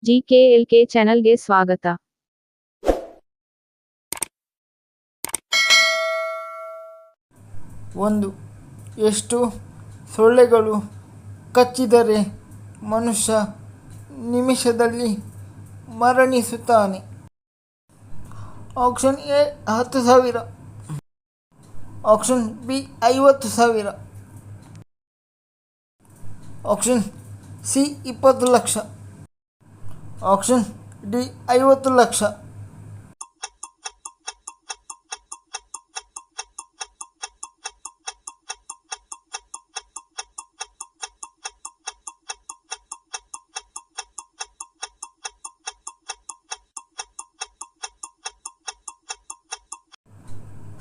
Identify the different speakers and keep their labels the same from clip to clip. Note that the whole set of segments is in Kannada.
Speaker 1: ಜಿಕೆಎಲ್ಕೆ ಚಾನಲ್ಗೆ ಸ್ವಾಗತ.
Speaker 2: ಒಂದು ಎಷ್ಟು ಸೊಳ್ಳೆಗಳು ಕಚ್ಚಿದರೆ ಮನುಷ್ಯ ನಿಮಿಷದಲ್ಲಿ ಮರಣಿಸುತ್ತಾನೆ? Option A 10,000, option B 50,000, option C 20 lakh, option D 50 lakh.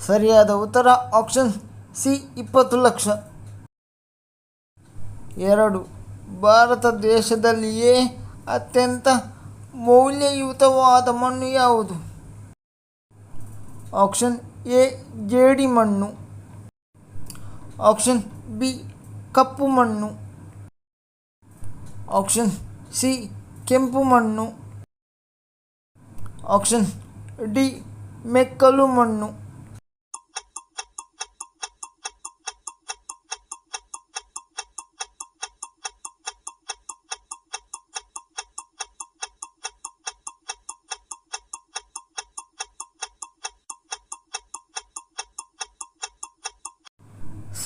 Speaker 2: ಸರಿಯಾದ ಉತ್ತರ ಆಪ್ಷನ್ ಸಿ 20 ಲಕ್ಷ. 2. ಭಾರತ ದೇಶದಲ್ಲಿಯೇ ಅತ್ಯಂತ ಮೌಲ್ಯಯುತವಾದ ಮಣ್ಣು ಯಾವುದು? ಆಪ್ಷನ್ ಎ ಜೇಡಿ ಮಣ್ಣು, ಆಪ್ಷನ್ ಬಿ ಕಪ್ಪು ಮಣ್ಣು, ಆಪ್ಷನ್ ಸಿ ಕೆಂಪು ಮಣ್ಣು, ಆಪ್ಷನ್ ಡಿ ಮೆಕ್ಕಲು ಮಣ್ಣು.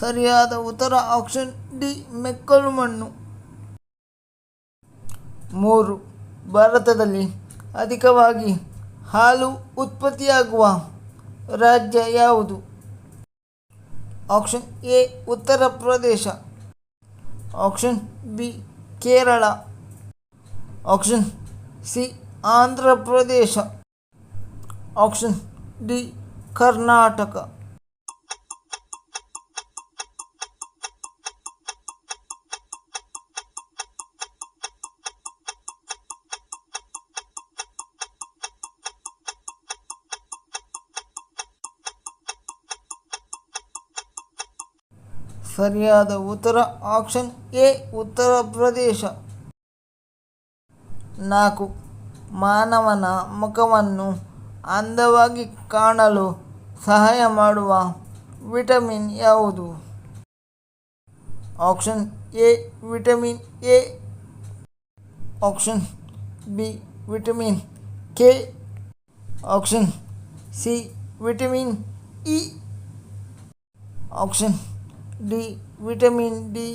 Speaker 2: ಸರಿಯಾದ ಉತ್ತರ ಆಪ್ಷನ್ ಡಿ ಮೆಕ್ಕಲು ಮಣ್ಣು. 3. ಭಾರತದಲ್ಲಿ ಅಧಿಕವಾಗಿ ಹಾಲು ಉತ್ಪತ್ತಿಯಾಗುವ ರಾಜ್ಯ ಯಾವುದು? Option A Uttar Pradesh, option B Kerala, option C Andhra Pradesh, option D Karnataka. ಸರಿಯಾದ ಉತ್ತರ ಆಪ್ಷನ್ ಎ ಉತ್ತರ ಪ್ರದೇಶ. 4. ಮಾನವನ ಮುಖವನ್ನು ಅಂದವಾಗಿ ಕಾಣಲು ಸಹಾಯ ಮಾಡುವ ವಿಟಮಿನ್ ಯಾವುದು? Option A vitamin A, option B vitamin K, option C vitamin E, option D vitamin D.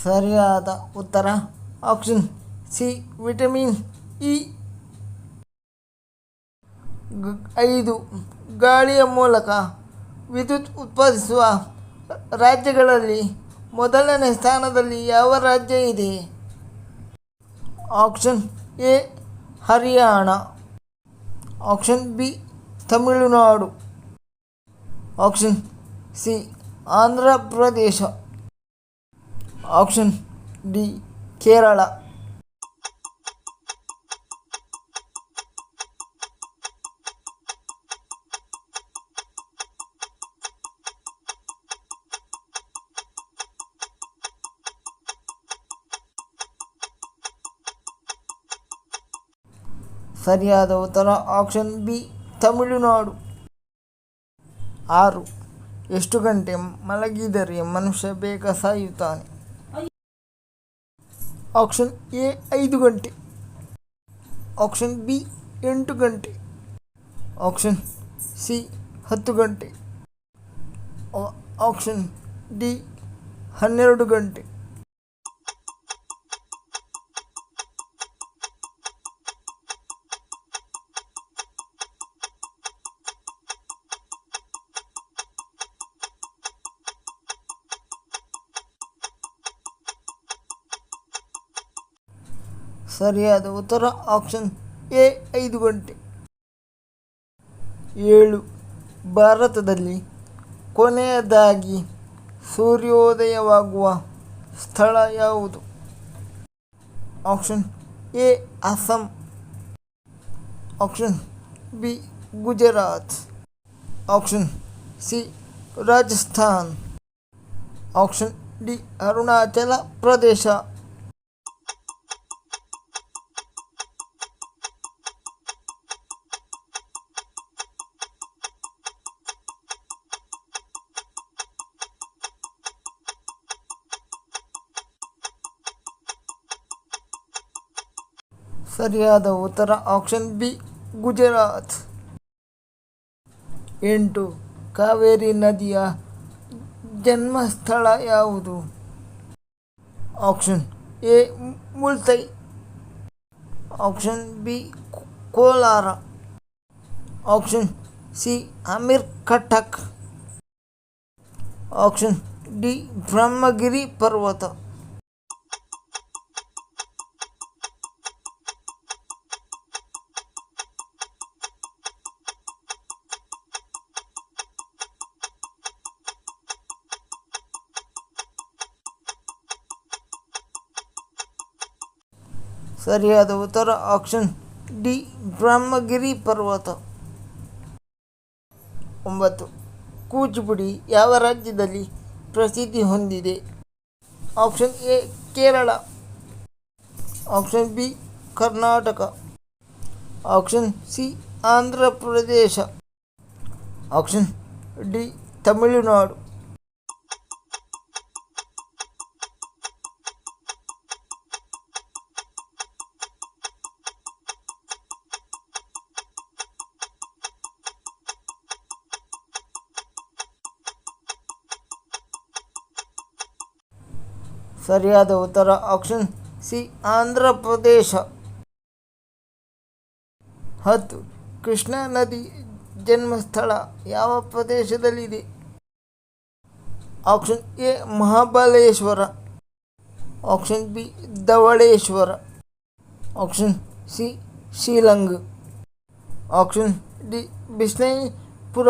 Speaker 2: ಸರಿಯಾದ ಉತ್ತರ ಆಪ್ಷನ್ ಸಿ ವಿಟಮಿನ್ ಇ. 5. ಗಾಳಿಯ ಮೂಲಕ ವಿದ್ಯುತ್ ಉತ್ಪಾದಿಸುವ ರಾಜ್ಯಗಳಲ್ಲಿ ಮೊದಲನೇ ಸ್ಥಾನದಲ್ಲಿ ಯಾವ ರಾಜ್ಯ ಇದೆ? Option A Haryana, option B Tamil Nadu, option C Andhra Pradesh, option D Kerala. ಸರಿಯಾದ ಉತ್ತರ ಆಪ್ಷನ್ ಬಿ ತಮಿಳುನಾಡು. 6. ಎಷ್ಟು ಗಂಟೆ ಮಲಗಿದರೆ ಮನುಷ್ಯ ಬೇಗ ಸಾಯುತ್ತಾನೆ? ಆಪ್ಷನ್ ಎ 5 ಗಂಟೆ, ಆಪ್ಷನ್ ಬಿ 8 ಗಂಟೆ, ಆಪ್ಷನ್ ಸಿ 10 ಗಂಟೆ, ಆಪ್ಷನ್ ಡಿ 12 ಗಂಟೆ. ಸರಿಯಾದ ಉತ್ತರ ಆಪ್ಷನ್ ಎ 5 ಗಂಟೆ. 7. ಭಾರತದಲ್ಲಿ ಕೊನೆಯದಾಗಿ ಸೂರ್ಯೋದಯವಾಗುವ ಸ್ಥಳ ಯಾವುದು? Option A Assam, option B Gujarat, option C Rajasthan, option D Arunachal Pradesh. ಸರಿಯಾದ ಉತ್ತರ ಆಪ್ಷನ್ ಬಿ ಗುಜರಾತ್. 8. ಕಾವೇರಿ ನದಿಯ ಜನ್ಮಸ್ಥಳ ಯಾವುದು? Option A Multai, option B Kolar, option C Amarkantak, option D Brahmagiri ಪರ್ವತ. ಸರಿಯಾದ ಉತ್ತರ ಆಪ್ಷನ್ ಡಿ ಬ್ರಹ್ಮಗಿರಿ ಪರ್ವತ. 9. ಕೂಚಿಪುಡಿ ಯಾವ ರಾಜ್ಯದಲ್ಲಿ ಪ್ರಸಿದ್ಧಿ ಹೊಂದಿದೆ? Option A Kerala, option B Karnataka, option C Andhra Pradesh, option D Tamil Nadu. ಸರಿಯಾದ ಉತ್ತರ ಆಪ್ಷನ್ ಸಿ ಆಂಧ್ರ ಪ್ರದೇಶ. 10. ಕೃಷ್ಣಾ ನದಿ ಜನ್ಮಸ್ಥಳ ಯಾವ ಪ್ರದೇಶದಲ್ಲಿದೆ? Option A Mahabaleshwar, option B Dhavaleshwar, option C Shillong, option D Bishnupur.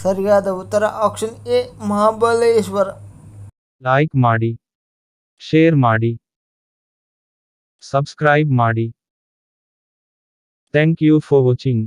Speaker 2: ಸರಿಯಾದ ಉತ್ತರ ಆಪ್ಷನ್ ಎ ಮಹಾಬಲೇಶ್ವರ.
Speaker 3: ಲೈಕ್ ಮಾಡಿ, ಶೇರ್ ಮಾಡಿ, ಸಬ್ಸ್ಕ್ರೈಬ್ ಮಾಡಿ. Thank you for watching.